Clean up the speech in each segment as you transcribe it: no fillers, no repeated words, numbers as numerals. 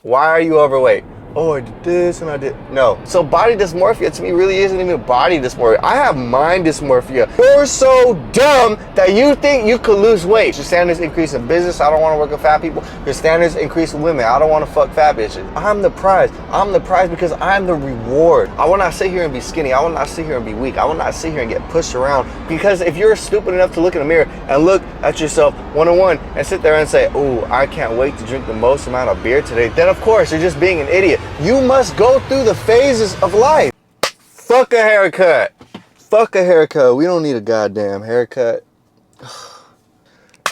Why are you overweight? Oh, I did this and I did. No. So body dysmorphia to me really isn't even body dysmorphia. I have mind dysmorphia. You're so dumb that you think you could lose weight. Your standards increase in business. I don't want to work with fat people. Your standards increase in women. I don't want to fuck fat bitches. I'm the prize. I'm the prize because I'm the reward. I will not sit here and be skinny. I will not sit here and be weak. I will not sit here and get pushed around, because if you're stupid enough to look in the mirror and look at yourself one-on-one and sit there and say, oh, I can't wait to drink the most amount of beer today, then of course you're just being an idiot. You must go through the phases of life. Fuck a haircut. Fuck a haircut. We don't need a goddamn haircut.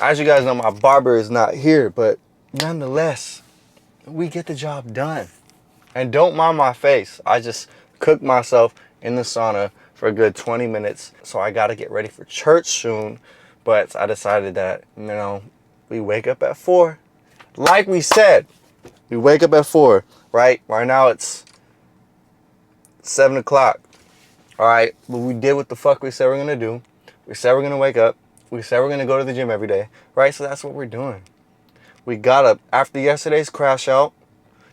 As you guys know, my barber is not here, but nonetheless, we get the job done. And don't mind my face. I just cooked myself in the sauna for a good 20 minutes. So I got to get ready for church soon. But I decided that, we wake up at 4. Like we said, we wake up at 4. Right now it's 7 o'clock. All right, but we did what the fuck we said we're gonna do. We said we're gonna wake up. We said we're gonna go to the gym every day. Right, so that's what we're doing. We got up after yesterday's crash out,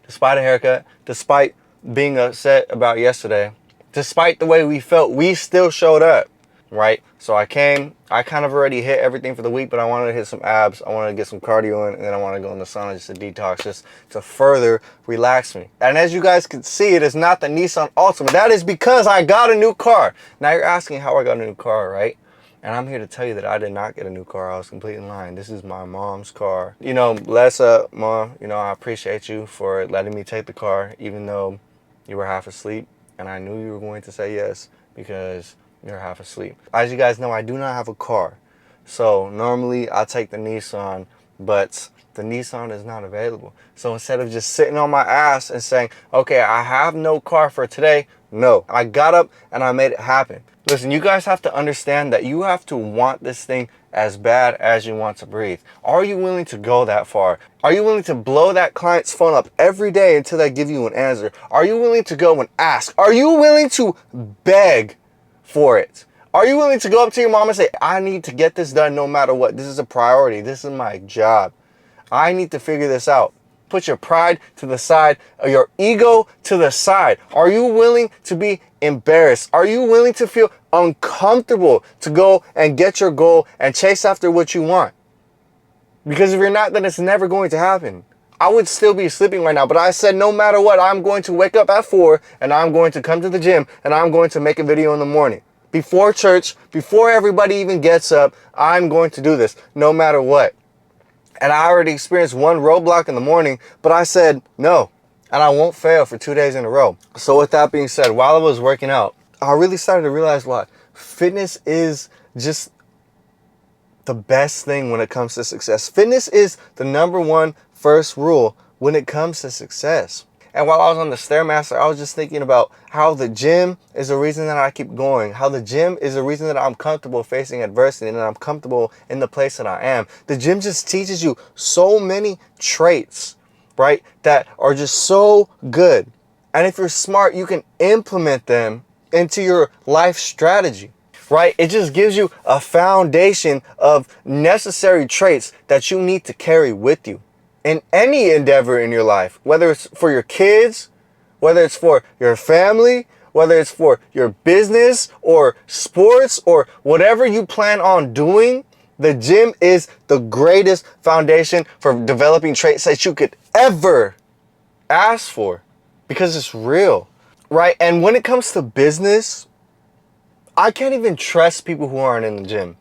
despite a haircut, despite being upset about yesterday, despite the way we felt, we still showed up. Right, so I kind of already hit everything for the week, but I wanted to hit some abs. I wanted to get some cardio in, and then I want to go in the sauna just to detox, just to further relax me. And as you guys can see, it is not the Nissan Altima. That is because I got a new car. Now you're asking how I got a new car, right? And I'm here to tell you that I did not get a new car. I was completely lying. This is my mom's car. Bless up, Mom. I appreciate you for letting me take the car, even though you were half asleep, and I knew you were going to say yes because you're half asleep. As you guys know, I do not have a car. So normally I take the Nissan, but the Nissan is not available. So instead of just sitting on my ass and saying, okay, I have no car for today, no. I got up and I made it happen. Listen, you guys have to understand that you have to want this thing as bad as you want to breathe. Are you willing to go that far? Are you willing to blow that client's phone up every day until they give you an answer? Are you willing to go and ask? Are you willing to beg for it? Are you willing to go up to your mom and say, I need to get this done no matter what? This is a priority. This is my job. I need to figure this out. Put your pride to the side, or your ego to the side. Are you willing to be embarrassed? Are you willing to feel uncomfortable to go and get your goal and chase after what you want? Because if you're not, then it's never going to happen. I would still be sleeping right now, but I said no matter what, I'm going to wake up at 4 and I'm going to come to the gym and I'm going to make a video in the morning. Before church, before everybody even gets up, I'm going to do this no matter what. And I already experienced one roadblock in the morning, but I said no, and I won't fail for 2 days in a row. So with that being said, while I was working out, I really started to realize why fitness is just the best thing when it comes to success. Fitness is the number one first rule when it comes to success. And while I was on the Stairmaster, I was just thinking about how the gym is the reason that I keep going. How the gym is the reason that I'm comfortable facing adversity and that I'm comfortable in the place that I am. The gym just teaches you so many traits, right, that are just so good. And if you're smart, you can implement them into your life strategy, right? It just gives you a foundation of necessary traits that you need to carry with you in any endeavor in your life, whether it's for your kids, whether it's for your family, whether it's for your business or sports or whatever you plan on doing. The gym is the greatest foundation for developing traits that you could ever ask for, because it's real, right? And when it comes to business, I can't even trust people who aren't in the gym.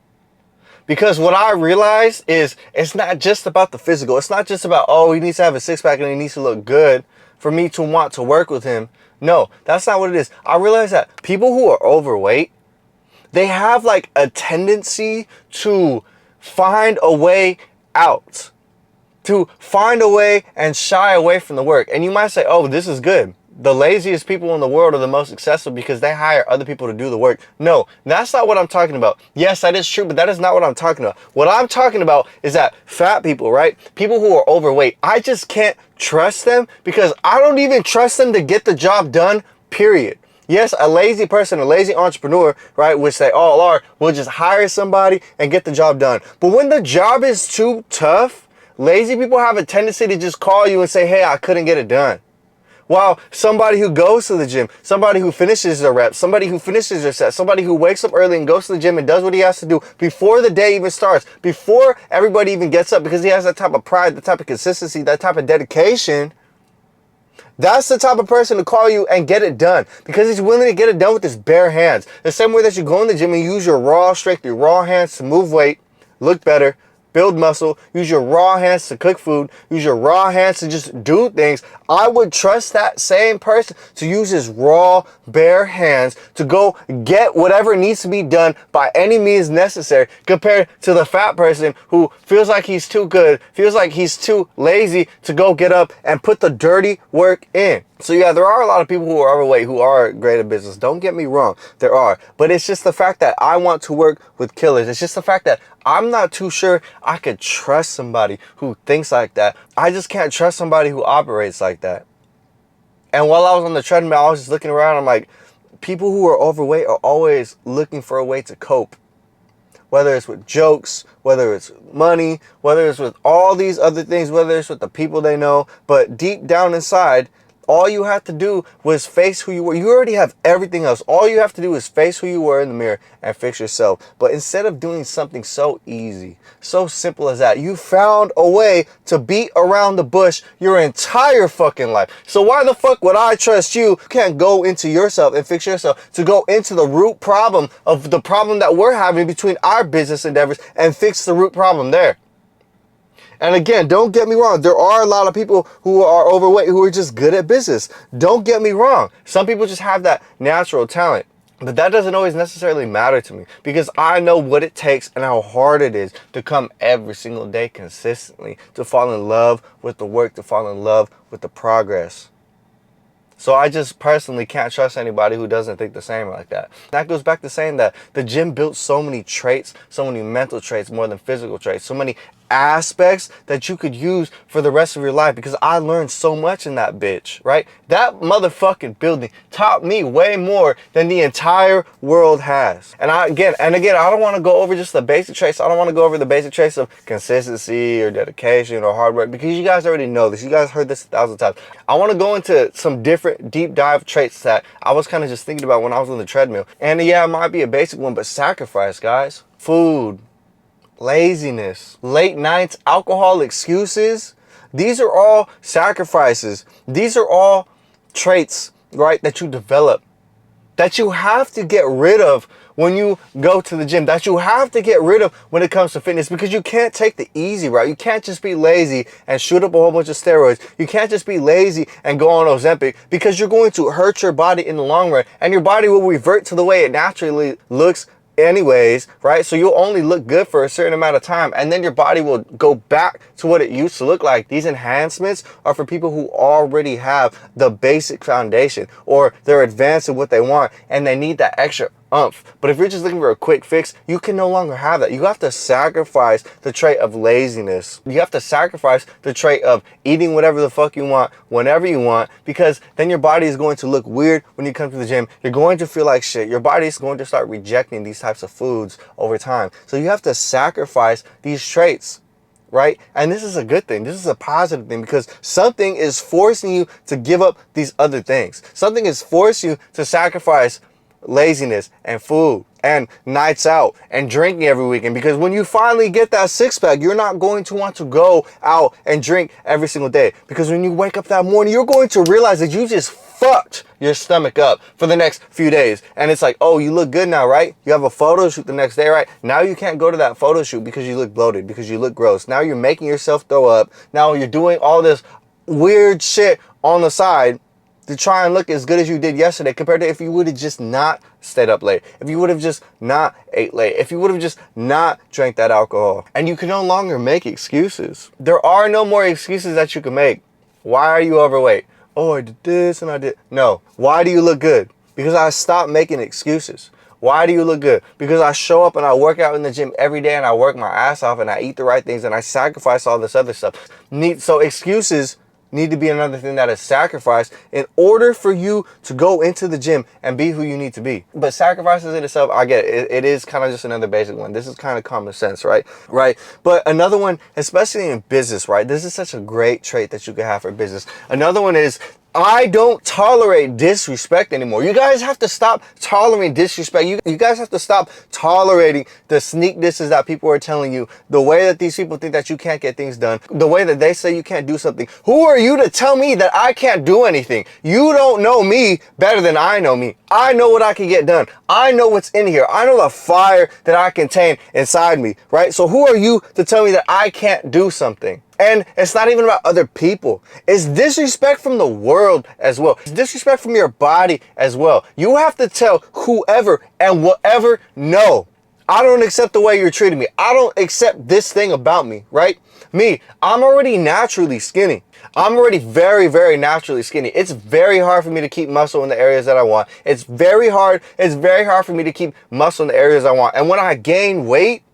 Because what I realized is it's not just about the physical. It's not just about, oh, he needs to have a six-pack and he needs to look good for me to want to work with him. No, that's not what it is. I realized that people who are overweight, they have like a tendency to find a way out, to find a way and shy away from the work. And you might say, oh, this is good. The laziest people in the world are the most successful because they hire other people to do the work. No, that's not what I'm talking about. Yes, that is true, but that is not what I'm talking about. What I'm talking about is that fat people, right? People who are overweight, I just can't trust them because I don't even trust them to get the job done, period. Yes, a lazy person, a lazy entrepreneur, right, which they all are, will just hire somebody and get the job done. But when the job is too tough, Lazy people have a tendency to just call you and say, hey, I couldn't get it done. While somebody who goes to the gym, somebody who finishes their reps, somebody who finishes their set, somebody who wakes up early and goes to the gym and does what he has to do before the day even starts, before everybody even gets up, because he has that type of pride, that type of consistency, that type of dedication, that's the type of person to call you and get it done, because he's willing to get it done with his bare hands. The same way that you go in the gym and use your raw strength, your raw hands to move weight, look better, build muscle, use your raw hands to cook food, use your raw hands to just do things. I would trust that same person to use his raw, bare hands to go get whatever needs to be done by any means necessary, compared to the fat person who feels like he's too good, feels like he's too lazy to go get up and put the dirty work in. So yeah, there are a lot of people who are overweight who are great at business. Don't get me wrong, there are. But it's just the fact that I want to work with killers. It's just the fact that I'm not too sure I could trust somebody who thinks like that. I just can't trust somebody who operates like that. And while I was on the treadmill, I was just looking around. I'm like, people who are overweight are always looking for a way to cope. Whether it's with jokes, whether it's money, whether it's with all these other things, whether it's with the people they know. But deep down inside, all you have to do was face who you were. You already have everything else. All you have to do is face who you were in the mirror and fix yourself. But instead of doing something so easy, so simple as that, you found a way to beat around the bush your entire fucking life. So why the fuck would I trust you? You can't go into yourself and fix yourself, to go into the root problem of the problem that we're having between our business endeavors and fix the root problem there. And again, don't get me wrong. There are a lot of people who are overweight who are just good at business. Don't get me wrong. Some people just have that natural talent. But that doesn't always necessarily matter to me, because I know what it takes and how hard it is to come every single day consistently, to fall in love with the work, to fall in love with the progress. So I just personally can't trust anybody who doesn't think the same like that. That goes back to saying that the gym built so many traits, so many mental traits more than physical traits, so many aspects that you could use for the rest of your life, because I learned so much in that bitch, right? That motherfucking building taught me way more than the entire world has. And again, I don't want to go over just the basic traits. I don't want to go over the basic traits of consistency or dedication or hard work, because you guys already know this. You guys heard this 1,000 times. I want to go into some different deep dive traits that I was kind of just thinking about when I was on the treadmill. And yeah, it might be a basic one, but sacrifice, guys. Food, laziness, late nights, alcohol, excuses. These are all sacrifices. These are all traits, right, that you develop, that you have to get rid of when you go to the gym, that you have to get rid of when it comes to fitness, because you can't take the easy route. You can't just be lazy and shoot up a whole bunch of steroids. You can't just be lazy and go on Ozempic, because you're going to hurt your body in the long run, and your body will revert to the way it naturally looks anyways, right? So you'll only look good for a certain amount of time, and then your body will go back to what it used to look like. These enhancements are for people who already have the basic foundation, or they're advanced in what they want and they need that extra oomph. But if you're just looking for a quick fix, you can no longer have that. You have to sacrifice the trait of laziness. You have to sacrifice the trait of eating whatever the fuck you want, whenever you want, because then your body is going to look weird when you come to the gym. You're going to feel like shit. Your body is going to start rejecting these types of foods over time. So you have to sacrifice these traits, right? And this is a good thing. This is a positive thing, because something is forcing you to give up these other things. Something is forcing you to sacrifice laziness and food and nights out and drinking every weekend, because when you finally get that six-pack, you're not going to want to go out and drink every single day, because when you wake up that morning, you're going to realize that you just fucked your stomach up for the next few days. And it's like, oh, you look good now, right? You have a photo shoot the next day, right? Now you can't go to that photo shoot because you look bloated, because you look gross. Now you're making yourself throw up. Now you're doing all this weird shit on the side to try and look as good as you did yesterday, compared to if you would have just not stayed up late, if you would have just not ate late, if you would have just not drank that alcohol. And you can no longer make excuses. There are no more excuses that you can make. Why are you overweight? Oh, I did this and I did. No. Why do you look good? Because I stopped making excuses. Why do you look good? Because I show up and I work out in the gym every day, and I work my ass off, and I eat the right things, and I sacrifice all this other stuff. So excuses need to be another thing that is sacrificed in order for you to go into the gym and be who you need to be. But sacrifices in itself, I get it. It is kind of just another basic one. This is kind of common sense, right? Right. But another one, especially in business, right? This is such a great trait that you can have for business. Another one is, I don't tolerate disrespect anymore. You guys have to stop tolerating disrespect. You guys have to stop tolerating the sneak disses that people are telling you, the way that these people think that you can't get things done, the way that they say you can't do something. Who are you to tell me that I can't do anything? You don't know me better than I know me. I know what I can get done. I know what's in here. I know the fire that I contain inside me, right? So who are you to tell me that I can't do something? And it's not even about other people. It's disrespect from the world as well. It's disrespect from your body as well. You have to tell whoever and whatever, no, I don't accept the way you're treating me. I don't accept this thing about me, right? Me, I'm already naturally skinny. I'm already very, very naturally skinny. It's very hard for me to keep muscle in the areas that I want. It's very hard for me to keep muscle in the areas I want. And when I gain weight,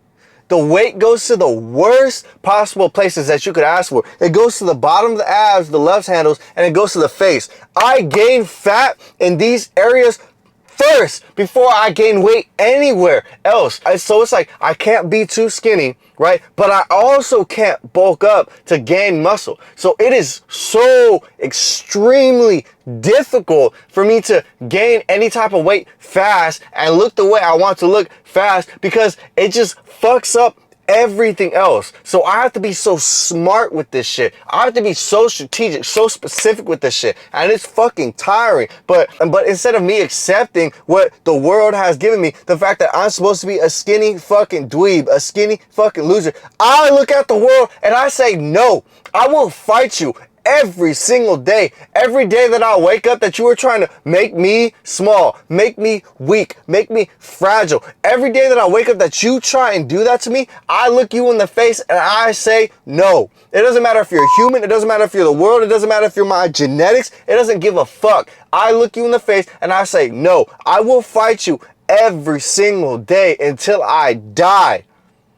the weight goes to the worst possible places that you could ask for. It goes to the bottom of the abs, the left handles, and it goes to the face. I gain fat in these areas first before I gain weight anywhere else. So it's like, I can't be too skinny, right? But I also can't bulk up to gain muscle. So it is so extremely difficult for me to gain any type of weight fast and look the way I want to look fast, because it just fucks up everything else. So I have to be so smart with this shit. I have to be so strategic, so specific with this shit. And it's fucking tiring. But instead of me accepting what the world has given me, the fact that I'm supposed to be a skinny fucking dweeb, a skinny fucking loser, I look at the world and I say, no, I will fight you every single day. Every day that I wake up that you are trying to make me small, make me weak, make me fragile. Every day that I wake up that you try and do that to me, I look you in the face and I say no. It doesn't matter if you're human. It doesn't matter if you're the world. It doesn't matter if you're my genetics. It doesn't give a fuck. I look you in the face and I say no. I will fight you every single day until I die,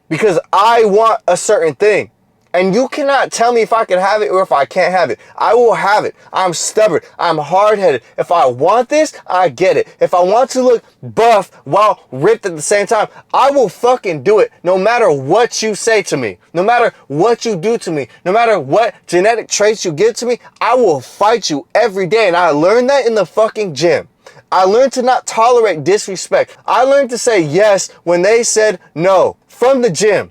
because I want a certain thing. And you cannot tell me if I can have it or if I can't have it. I will have it. I'm stubborn. I'm hard-headed. If I want this, I get it. If I want to look buff while ripped at the same time, I will fucking do it. No matter what you say to me, no matter what you do to me, no matter what genetic traits you give to me, I will fight you every day. And I learned that in the fucking gym. I learned to not tolerate disrespect. I learned to say yes when they said no from the gym.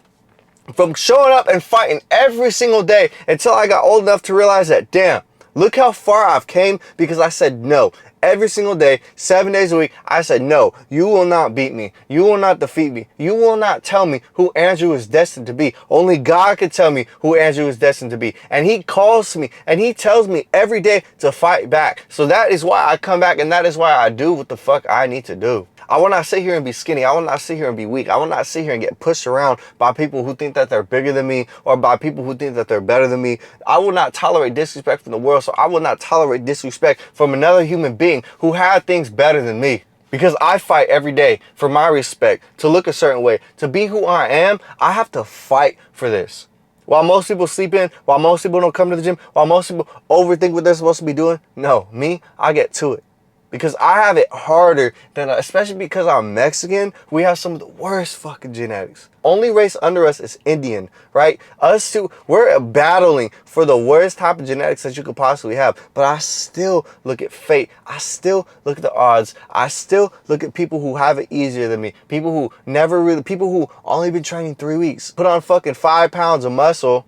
From showing up and fighting every single day until I got old enough to realize that, damn, look how far I've came because I said no. Every single day, 7 days a week, I said, no, you will not beat me. You will not defeat me. You will not tell me who Andrew is destined to be. Only God can tell me who Andrew is destined to be. And he calls to me and he tells me every day to fight back. So that is why I come back, and that is why I do what the fuck I need to do. I will not sit here and be skinny. I will not sit here and be weak. I will not sit here and get pushed around by people who think that they're bigger than me or by people who think that they're better than me. I will not tolerate disrespect from the world, so I will not tolerate disrespect from another human being who had things better than me. Because I fight every day for my respect, to look a certain way, to be who I am. I have to fight for this. While most people sleep in, while most people don't come to the gym, while most people overthink what they're supposed to be doing, no, me, I get to it. Because I have it harder than, especially because I'm Mexican, we have some of the worst fucking genetics. Only race under us is Indian, right? Us two, we're battling for the worst type of genetics that you could possibly have. But I still look at fate. I still look at the odds. I still look at people who have it easier than me. People who only been training 3 weeks, put on fucking 5 pounds of muscle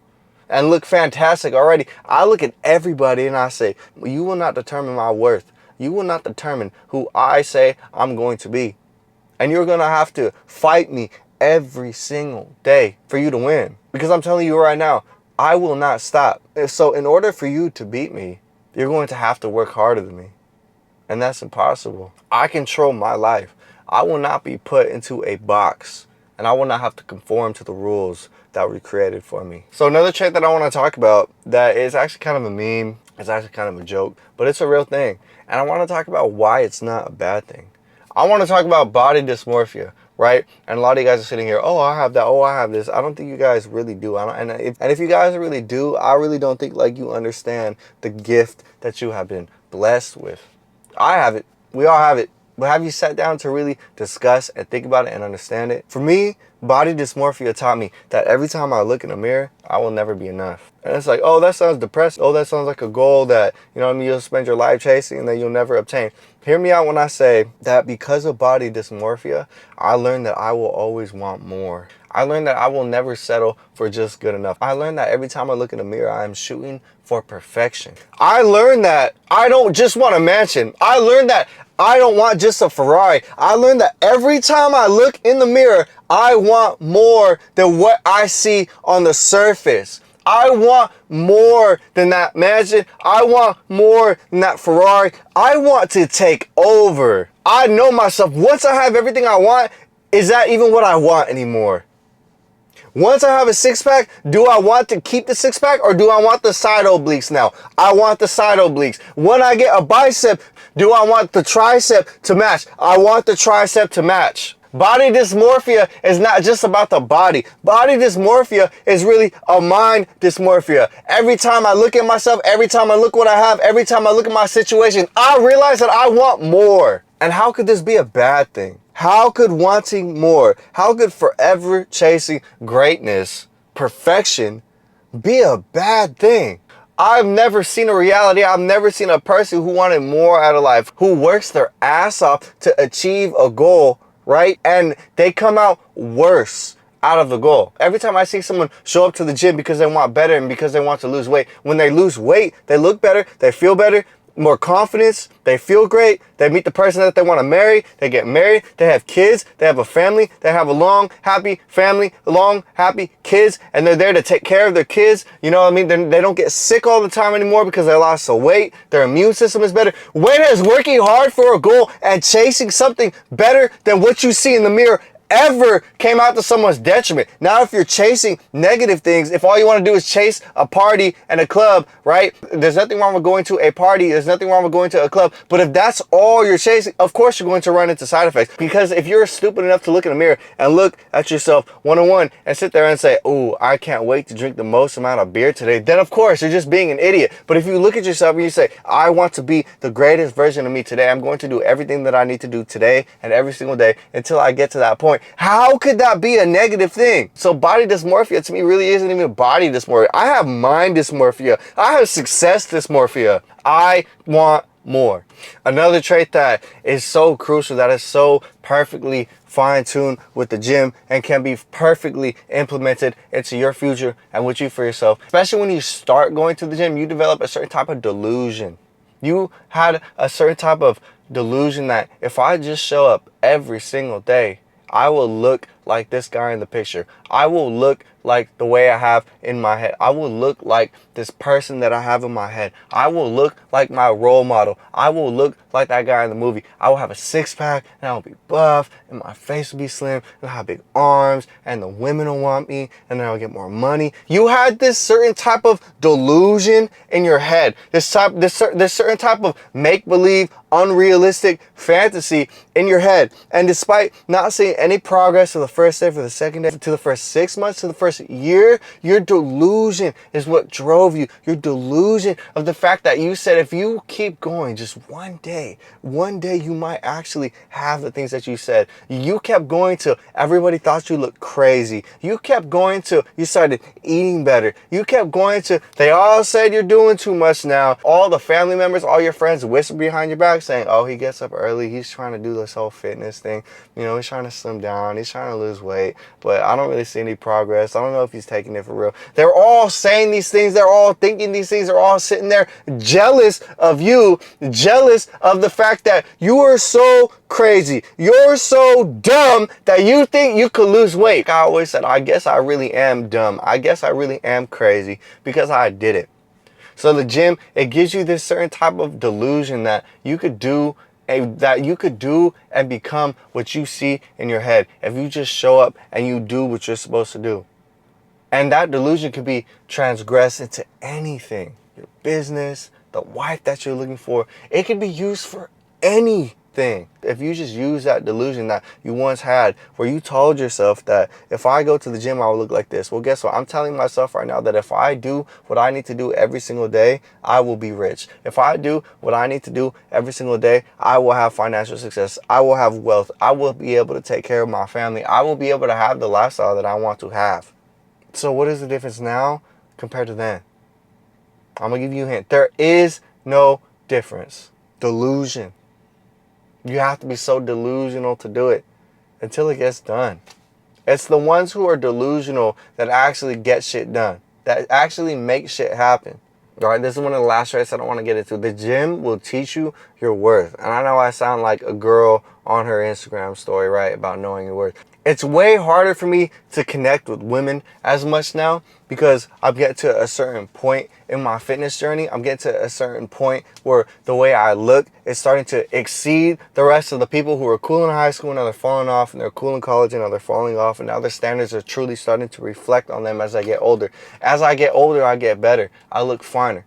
and look fantastic already. I look at everybody and I say, you will not determine my worth. You will not determine who I say I'm going to be. And you're going to have to fight me every single day for you to win. Because I'm telling you right now, I will not stop. So in order for you to beat me, you're going to have to work harder than me. And that's impossible. I control my life. I will not be put into a box. And I will not have to conform to the rules that were created for me. So another trait that I want to talk about that is actually kind of a meme. It's actually kind of a joke, but it's a real thing. And I want to talk about why it's not a bad thing. I want to talk about body dysmorphia. right? And a lot of you guys are sitting here, oh, I have that, oh, I have this. I don't think you guys really do. And if you guys really do, I really don't think like you understand the gift that you have been blessed with. I have it. We all have it. But have you sat down to really discuss and think about it and understand it? For me, body dysmorphia taught me that every time I look in the mirror, I will never be enough. And it's like, oh, that sounds depressing. Oh, that sounds like a goal that, you know what I mean, you'll spend your life chasing and that you'll never obtain. Hear me out when I say that because of body dysmorphia, I learned that I will always want more. I learned that I will never settle for just good enough. I learned that every time I look in the mirror, I am shooting for perfection. I learned that I don't just want a mansion. I learned that I don't want just a Ferrari. I learned that every time I look in the mirror, I want more than what I see on the surface. I want more than that mansion. I want more than that Ferrari. I want to take over. I know myself. Once I have everything I want, is that even what I want anymore? Once I have a six-pack, do I want to keep the six-pack or do I want the side obliques now? I want the side obliques. When I get a bicep, do I want the tricep to match? I want the tricep to match. Body dysmorphia is not just about the body. Body dysmorphia is really a mind dysmorphia. Every time I look at myself, every time I look what I have, every time I look at my situation, I realize that I want more. And how could this be a bad thing? How could wanting more, how could forever chasing greatness, perfection, be a bad thing? I've never seen a reality, I've never seen a person who wanted more out of life, who works their ass off to achieve a goal, right? And they come out worse out of the goal. Every time I see someone show up to the gym because they want better and because they want to lose weight, when they lose weight, they look better, they feel better, more confidence, they feel great, they meet the person that they want to marry, they get married, they have kids, they have a family, they have a long, happy family, long, happy kids, and they're there to take care of their kids, you know what I mean? They don't get sick all the time anymore because they lost some weight, their immune system is better. When has working hard for a goal and chasing something better than what you see in the mirror ever came out to someone's detriment? Now, if you're chasing negative things, if all you want to do is chase a party and a club, right? There's nothing wrong with going to a party. There's nothing wrong with going to a club. But if that's all you're chasing, of course you're going to run into side effects. Because if you're stupid enough to look in the mirror and look at yourself one-on-one and sit there and say, oh, I can't wait to drink the most amount of beer today, then of course you're just being an idiot. But if you look at yourself and you say, I want to be the greatest version of me today, I'm going to do everything that I need to do today and every single day until I get to that point. How could that be a negative thing? So body dysmorphia to me really isn't even body dysmorphia. I have mind dysmorphia. I have success dysmorphia. I want more. Another trait that is so crucial, that is so perfectly fine-tuned with the gym and can be perfectly implemented into your future and with you for yourself. Especially when you start going to the gym, you develop a certain type of delusion. You had a certain type of delusion that if I just show up every single day, I will look like this guy in the picture. I will look like the way I have in my head. I will look like this person that I have in my head. I will look like my role model. I will look like that guy in the movie. I will have a six-pack and I will be buff and my face will be slim and I'll have big arms and the women will want me and then I'll get more money. You had this certain type of delusion in your head. This certain type of make-believe, unrealistic fantasy in your head. And despite not seeing any progress to the first day, for the second day, to the first 6 months, to the first year, your delusion is what drove you. Your delusion of the fact that you said if you keep going just one day you might actually have the things that you said. You kept going till everybody thought you looked crazy. You kept going till you started eating better. You kept going till they all said you're doing too much now. All the family members, all your friends whisper behind your back saying, oh, he gets up early, he's trying to do this whole fitness thing, you know, he's trying to slim down, he's trying to lose weight, but I don't really see any progress. I don't know if he's taking it for real. They're all saying these things, they're all thinking these things, they're all sitting there jealous of you, jealous of the fact that you are so crazy, you're so dumb that you think you could lose weight. I always said, I guess I really am dumb. I guess I really am crazy because I did it. So the gym, it gives you this certain type of delusion that you could do and become what you see in your head if you just show up and you do what you're supposed to do. And that delusion could be transgressed into anything. Your business, the wife that you're looking for. It could be used for anything. thing. If you just use that delusion that you once had where you told yourself that if I go to the gym, I will look like this. Well, guess what? I'm telling myself right now that if I do what I need to do every single day, I will be rich. If I do what I need to do every single day, I will have financial success. I will have wealth. I will be able to take care of my family. I will be able to have the lifestyle that I want to have. So what is the difference now compared to then? I'm going to give you a hint. There is no difference. Delusion. You have to be so delusional to do it until it gets done. It's the ones who are delusional that actually get shit done, that actually make shit happen. All right, this is one of the last traits I don't want to get into. The gym will teach you your worth. And I know I sound like a girl on her Instagram story, right, about knowing your worth. It's way harder for me to connect with women as much now because I'm getting to a certain point in my fitness journey. I'm getting to a certain point where the way I look is starting to exceed the rest of the people who are cool in high school and now they're falling off, and they're cool in college and now they're falling off, and now their standards are truly starting to reflect on them as I get older. As I get older, I get better. I look finer.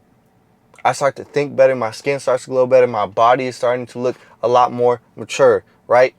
I start to think better. My skin starts to glow better. My body is starting to look a lot more mature, right?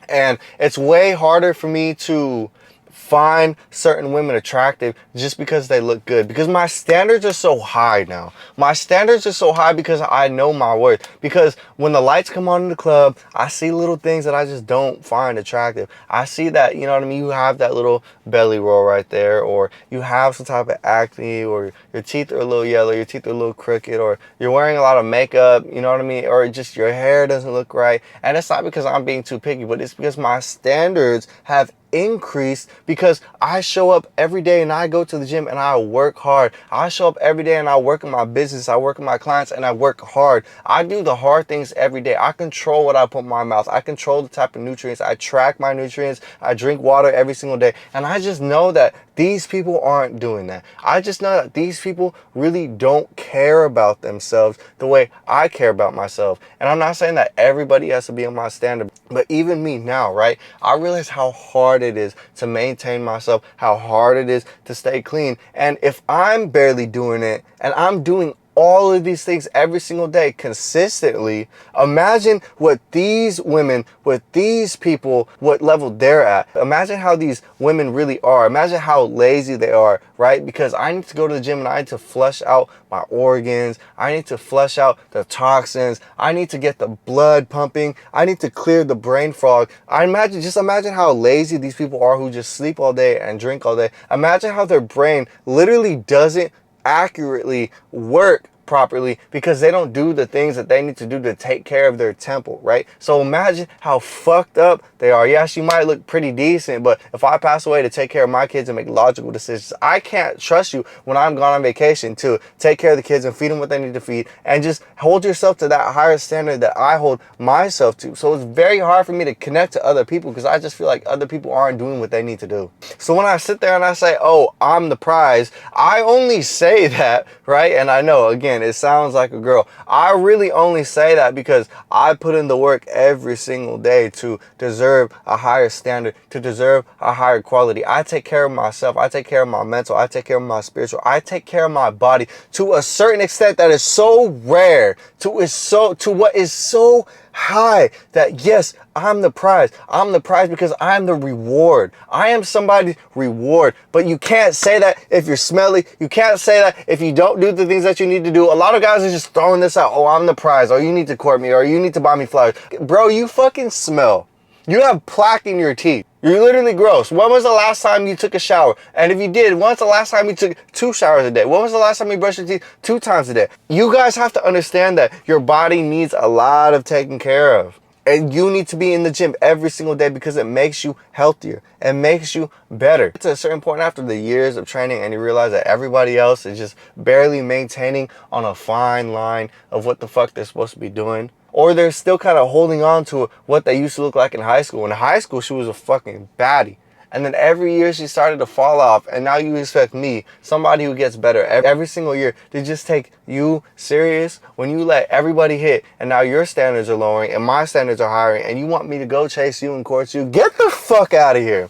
And it's way harder for me to find certain women attractive just because they look good, because my standards are so high now. My standards are so high because I know my worth. Because when the lights come on in the club, I see little things that I just don't find attractive. I see that, you know what I mean, you have that little belly roll right there, or you have some type of acne, or your teeth are a little yellow, your teeth are a little crooked, or you're wearing a lot of makeup, you know what I mean, or just your hair doesn't look right. And it's not because I'm being too picky, but it's because my standards have increased because I show up every day and I go to the gym and I work hard. I show up every day and I work in my business, I work with my clients, and I work hard. I do the hard things every day. I control what I put in my mouth. I control the type of nutrients. I track my nutrients. I drink water every single day. And I just know that these people aren't doing that. I just know that these people really don't care about themselves the way I care about myself. And I'm not saying that everybody has to be on my standard, but even me now, right? I realize how hard it is to maintain myself, how hard it is to stay clean. And if I'm barely doing it and I'm doing all of these things every single day consistently, imagine what these women, what these people, what level they're at. Imagine how these women really are. Imagine how lazy they are, right? Because I need to go to the gym and I need to flush out my organs. I need to flush out the toxins. I need to get the blood pumping. I need to clear the brain fog. Just imagine how lazy these people are who just sleep all day and drink all day. Imagine how their brain literally doesn't accurately work properly because they don't do the things that they need to do to take care of their temple, right? So imagine how fucked up they are. Yes, you might look pretty decent, but if I pass away to take care of my kids and make logical decisions, I can't trust you when I'm gone on vacation to take care of the kids and feed them what they need to feed, and just hold yourself to that higher standard that I hold myself to. So it's very hard for me to connect to other people because I just feel like other people aren't doing what they need to do. So when I sit there and I say, oh, I'm the prize, I only say that, right? And I know, again, it sounds like a girl. I really only say that because I put in the work every single day to deserve a higher standard, to deserve a higher quality. I take care of myself. I take care of my mental. I take care of my spiritual. I take care of my body to a certain extent that is so rare, to what is so high that yes, I'm the prize. I'm the prize because I'm the reward. I am somebody's reward. But you can't say that if you're smelly. You can't say that if you don't do the things that you need to do. A lot of guys are just throwing this out. Oh, I'm the prize. Or you need to court me. Or you need to buy me flowers. Bro, you fucking smell. You have plaque in your teeth. You're literally gross. When was the last time you took a shower? And if you did, when's the last time you took 2 showers a day? When was the last time you brushed your teeth 2 times a day? You guys have to understand that your body needs a lot of taking care of. And you need to be in the gym every single day because it makes you healthier. It makes you better. It's a certain point after the years of training and you realize that everybody else is just barely maintaining on a fine line of what the fuck they're supposed to be doing. Or they're still kind of holding on to what they used to look like in high school. In high school, she was a fucking baddie. And then every year she started to fall off. And now you expect me, somebody who gets better every single year, to just take you serious when you let everybody hit. And now your standards are lowering and my standards are higher. And you want me to go chase you and court you? Get the fuck out of here.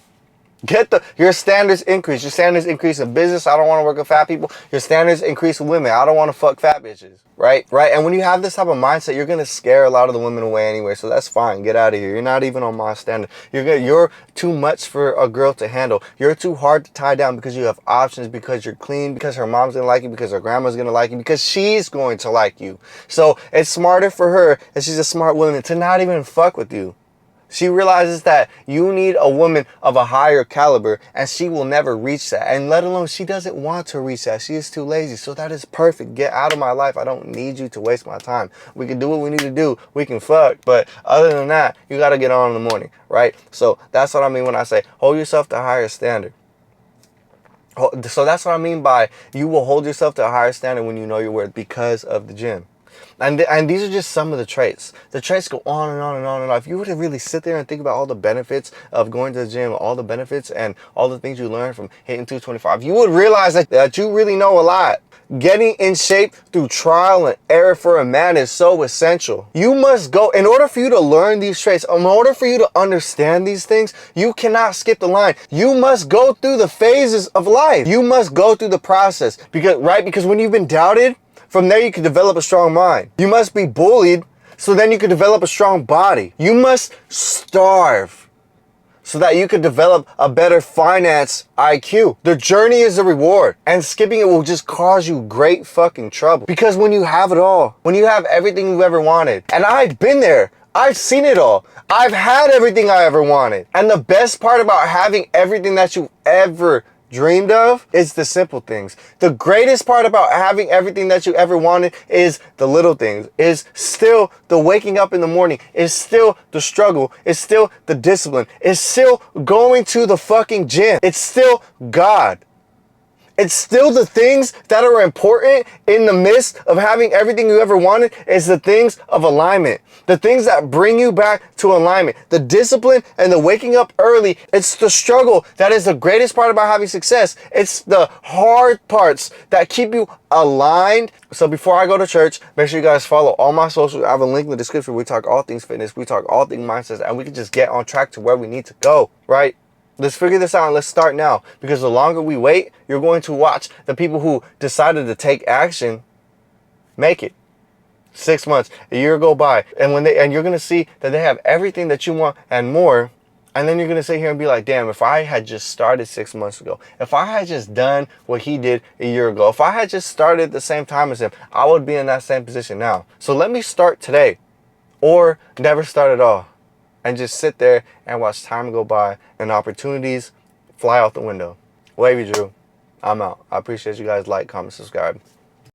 Your standards increase. Your standards increase in business. I don't want to work with fat people. Your standards increase with women. I don't want to fuck fat bitches. Right? And when you have this type of mindset, you're going to scare a lot of the women away anyway. So that's fine. Get out of here. You're not even on my standard. You're too much for a girl to handle. You're too hard to tie down because you have options, because you're clean, because her mom's going to like you, because her grandma's going to like you, because she's going to like you. So it's smarter for her, and she's a smart woman, to not even fuck with you. She realizes that you need a woman of a higher caliber, and she will never reach that. And let alone, she doesn't want to reach that. She is too lazy. So that is perfect. Get out of my life. I don't need you to waste my time. We can do what we need to do. We can fuck. But other than that, you got to get on in the morning, right? So that's what I mean when I say hold yourself to a higher standard. So that's what I mean by you will hold yourself to a higher standard when you know your worth, because of the gym. And these are just some of the traits. The traits go on and on and on and on. If you were to really sit there and think about all the benefits of going to the gym, all the benefits and all the things you learn from hitting 225, you would realize that you really know a lot. Getting in shape through trial and error for a man is so essential. You must go, in order for you to learn these traits, in order for you to understand these things, you cannot skip the line. You must go through the phases of life. You must go through the process. Because when you've been doubted, from there you can develop a strong mind. You must be bullied, so then you can develop a strong body. You must starve, so that you could develop a better finance IQ. The journey is a reward, and skipping it will just cause you great fucking trouble. Because when you have it all, when you have everything you've ever wanted, and I've been there, I've seen it all. I've had everything I ever wanted. And the best part about having everything that you ever dreamed of is the simple things. The greatest part about having everything that you ever wanted is the little things, is still the waking up in the morning, is still the struggle, is still the discipline, is still going to the fucking gym. It's still God. It's still the things that are important in the midst of having everything you ever wanted, is the things of alignment. The things that bring you back to alignment. The discipline and the waking up early. It's the struggle that is the greatest part about having success. It's the hard parts that keep you aligned. So before I go to church, make sure you guys follow all my socials. I have a link in the description. We talk all things fitness. We talk all things mindsets, and we can just get on track to where we need to go, right? Let's figure this out and let's start now, because the longer we wait, you're going to watch the people who decided to take action make it. 6 months, a year go by, and you're going to see that they have everything that you want and more, and then you're going to sit here and be like, damn, if I had just started 6 months ago, if I had just done what he did a year ago, if I had just started at the same time as him, I would be in that same position now. So let me start today, or never start at all. And just sit there and watch time go by and opportunities fly out the window. Wavy Drew, I'm out. I appreciate you guys. Like, comment, subscribe.